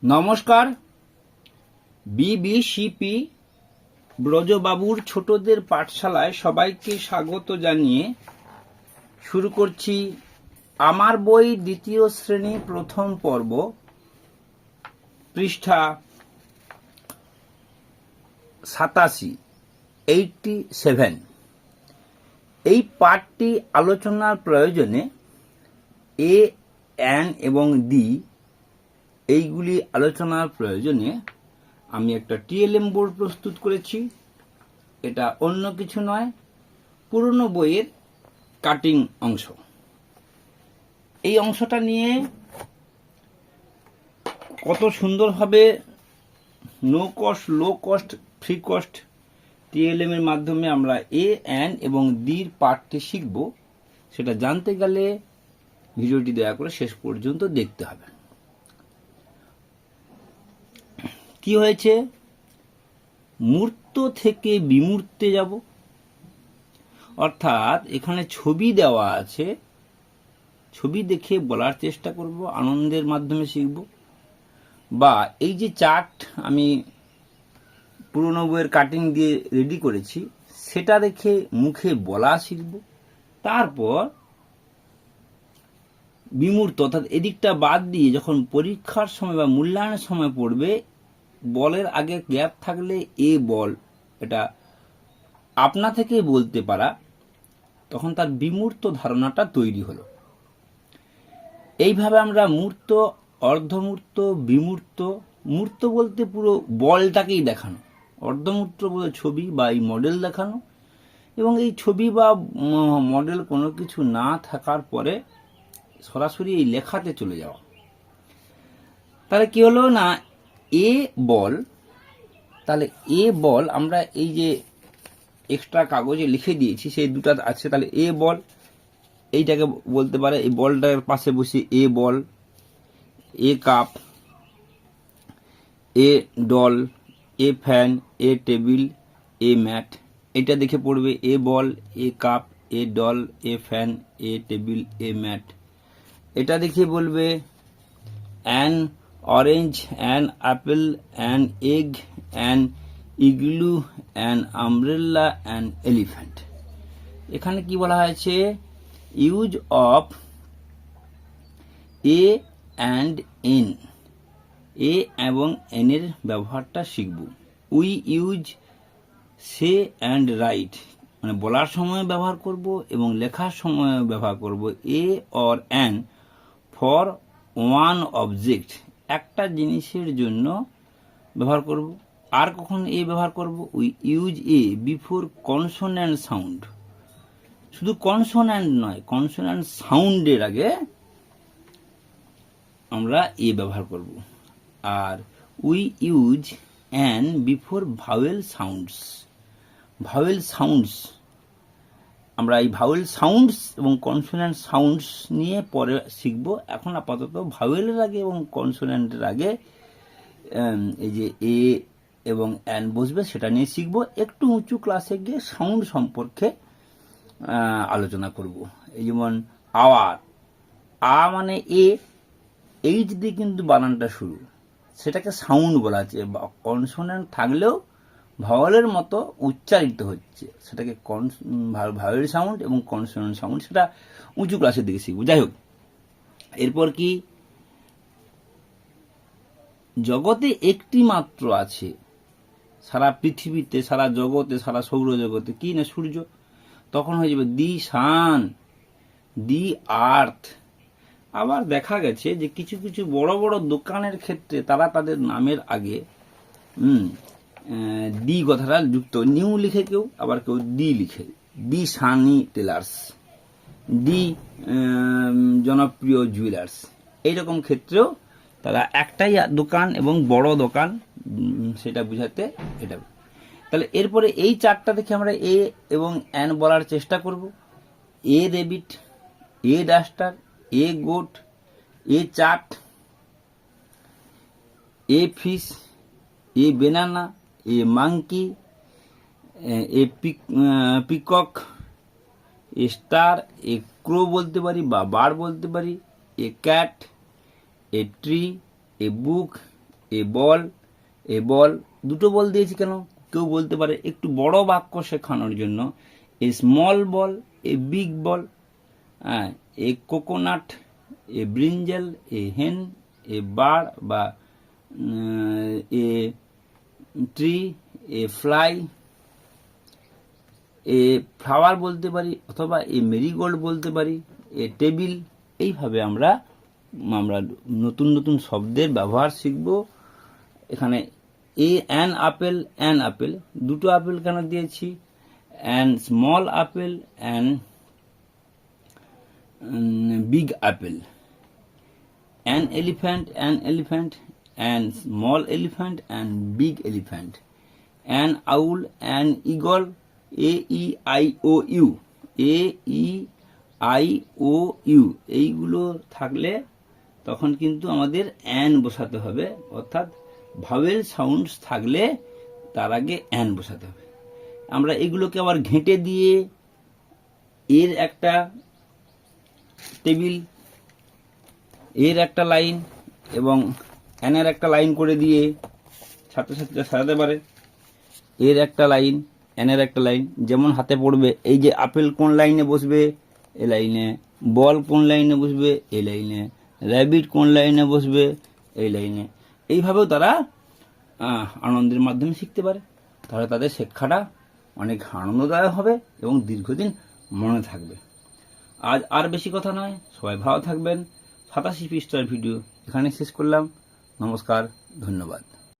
নমস্কার। বিবিসিপি ব্রজবাবুর ছোটদের পাঠশালায় সবাইকে স্বাগত জানিয়ে শুরু করছি আমার বই দ্বিতীয় শ্রেণী প্রথম পর্ব, পৃষ্ঠা 87। এই পাঠটি আলোচনার প্রয়োজনে এ, এন এবং ডি এইগুলি আলোচনার প্রয়োজনে আমি একটা টিএলএম বোর্ড প্রস্তুত করেছি। এটা অন্য কিছু নয়, পুরনো বইয়ের কাটিং অংশ। এই অংশটা নিয়ে কত সুন্দরভাবে no cost, low cost, free cost TLM এর মাধ্যমে আমরা এ, এন এবং ডির পাঠটি শিখব, সেটা জানতে গেলে ভিডিওটি দয়া করে শেষ পর্যন্ত দেখতে হবে। কি হয়েছে? মূর্ত থেকে বিমূর্তে যাব, অর্থাৎ এখানে ছবি দেওয়া আছে, ছবি দেখে বলার চেষ্টা করব, আনন্দের মাধ্যমে শিখব। বা এই যে চার্ট আমি পুরনো বইয়ের কাটিং দিয়ে রেডি করেছি, সেটা দেখে মুখে বলা শিখব। তারপর বিমূর্ত, অর্থাৎ এদিকটা বাদ দিয়ে যখন পরীক্ষার সময় বা মূল্যায়নের সময় পড়বে, বলের আগে গ্যাপ থাকলে এ বল, এটা আপনা থেকে বলতে পারা, তখন তার বিমূর্ত ধারণাটা তৈরি হলো। এইভাবে আমরা মূর্ত, অর্ধমূর্ত, বিমূর্ত, মূর্ত বলতে পুরো বলটাকেই দেখানো, অর্ধমূর্ত বলতে ছবি বা এই মডেল দেখানো, এবং এই ছবি বা মডেল কোনো কিছু না থাকার পরে সরাসরি এই লেখাতে চলে যাওয়া। তাহলে কি হলো না, এ বল, তাহলে এ বল আমরা এই যে এক্সট্রা কাগজে লিখে দিয়েছি, সেই দুটা আছে। তাহলে এ বল এইটাকে বলতে পারে, এই বলটার পাশে বসে a ball, a cup, a doll, a fan, a table, a mat, এটা দেখে পড়বে a ball, a cup, a doll, a fan, a table, a mat. এটা দেখে বলবে an orange, an apple, an egg, an igloo, an umbrella, an elephant. এখানে কি বলা হয়েছে? Use of a and an, a এবং এন এর ব্যবহারটা শিখব। We use say and write, মানে বলার সময় ব্যবহার করব এবং লেখার সময় ব্যবহার করব। A or an for one object, একটা জিনিসের জন্য ব্যবহার করব। আর কখন এ ব্যবহার করব? We use a before consonant sound, শুধু কনসোন্যান্ট নয়, কনসোন্যান্ট সাউন্ডের আগে আমরা এ ব্যবহার করব। আর we use an before vowel sounds, vowel sounds আমরা এই ভাওয়েল সাউন্ডস এবং কনসোন্যান্ট সাউন্ডস নিয়ে পরে শিখব। এখন আপাতত ভাওয়েলের আগে এবং কনসোন্যান্টের আগে এই যে এ এবং অ্যান বসবে, সেটা নিয়ে শিখব। একটু উঁচু ক্লাসে গিয়ে সাউন্ড সম্পর্কে আলোচনা করব। এই যেমন আওয়ার, আ মানে এ, এইচ দিয়ে কিন্তু বানানটা শুরু, সেটাকে সাউন্ড বলা হচ্ছে। কনসোন্যান্ট থাকলেও ভাওয়েলের মতো উচ্চারিত হচ্ছে, সেটাকে ভাওয়েল সাউন্ড এবং কনসোন্যান্ট সাউন্ড, সেটা উঁচু ক্লাসের দিকে শিখব। যাই হোক, এরপর কি, জগতে একটি মাত্র আছে সারা পৃথিবীতে, সারা জগতে, সারা সৌরজগতে, কি না? সূর্য। তখন হয়ে যাবে দি সান, দি আর্থ। আবার দেখা গেছে যে কিছু কিছু বড় বড় দোকানের ক্ষেত্রে তারা তাদের নামের আগে দি কথাটা যুক্ত, নিউ লিখে কেউ, আবার কেউ দি লিখে, দি সানি টেলার্স, দি জনপ্রিয় জুয়েলার্স। এইরকম ক্ষেত্রেও তারা একটাই দোকান এবং বড় দোকান, সেটা বুঝাতে এটা। তাহলে এরপরে এই চারটা দেখে আমরা এ এবং অ্যান বলার চেষ্টা করব। A rabbit, a duster, a goat, a chart, a fish, a banana, a monkey, a peacock, a star, a crow বলতে পারি বা বার্ড বলতে পারি, এ ক্যাট, এ ট্রি, এ বুক, এ বল, এ বল, দুটো বল দিয়েছি কেন? কেউ বলতে পারে একটু বড় বাক্য শেখানোর জন্য a small ball, a big ball, a coconut, a brinjal, a hen, a bird বা a tree, a fly, a flower বলতে পারি, অথবা এ মেরিগোল্ড বলতে পারি, এ টেবিল। এইভাবে আমরা নতুন নতুন শব্দের ব্যবহার শিখব। এখানে অ্যান আপেল, অ্যান আপেল, দুটো আপেল কেন দিয়েছি? An small apple and big apple. An elephant, an elephant, an small elephant and big elephant. An owl, an eagle, AEIOU, AEIOU, এইগুলো থাকলে তখন কিন্তু আমাদের অ্যান বসাতে হবে, অর্থাৎ ভাওয়েল সাউন্ডস থাকলে তার আগে অ্যান বসাতে হবে। আমরা এগুলোকে আবার ঘেঁটে দিয়ে এর একটা টেবিল, এর একটা লাইন এবং অ্যানের একটা লাইন করে দিয়ে ছাত্রছাত্রীরা সাজাতে পারে। এর একটা লাইন, অ্যানের একটা লাইন, যেমন হাতে পড়বে এই যে আপেল কোন লাইনে বসবে, এ লাইনে, বল কোন লাইনে বসবে, এই লাইনে, র্যাবিট কোন লাইনে বসবে, এই লাইনে। এইভাবেও তারা আনন্দের মাধ্যমে শিখতে পারে। তাহলে তাদের শিক্ষাটা অনেক আনন্দদায়ক হবে এবং দীর্ঘদিন মনে থাকবে। আজ আর বেশি কথা নয়, সবাই ভালো থাকবেন। 87 পৃষ্ঠার ভিডিও এখানে শেষ করলাম। নমস্কার, ধন্যবাদ।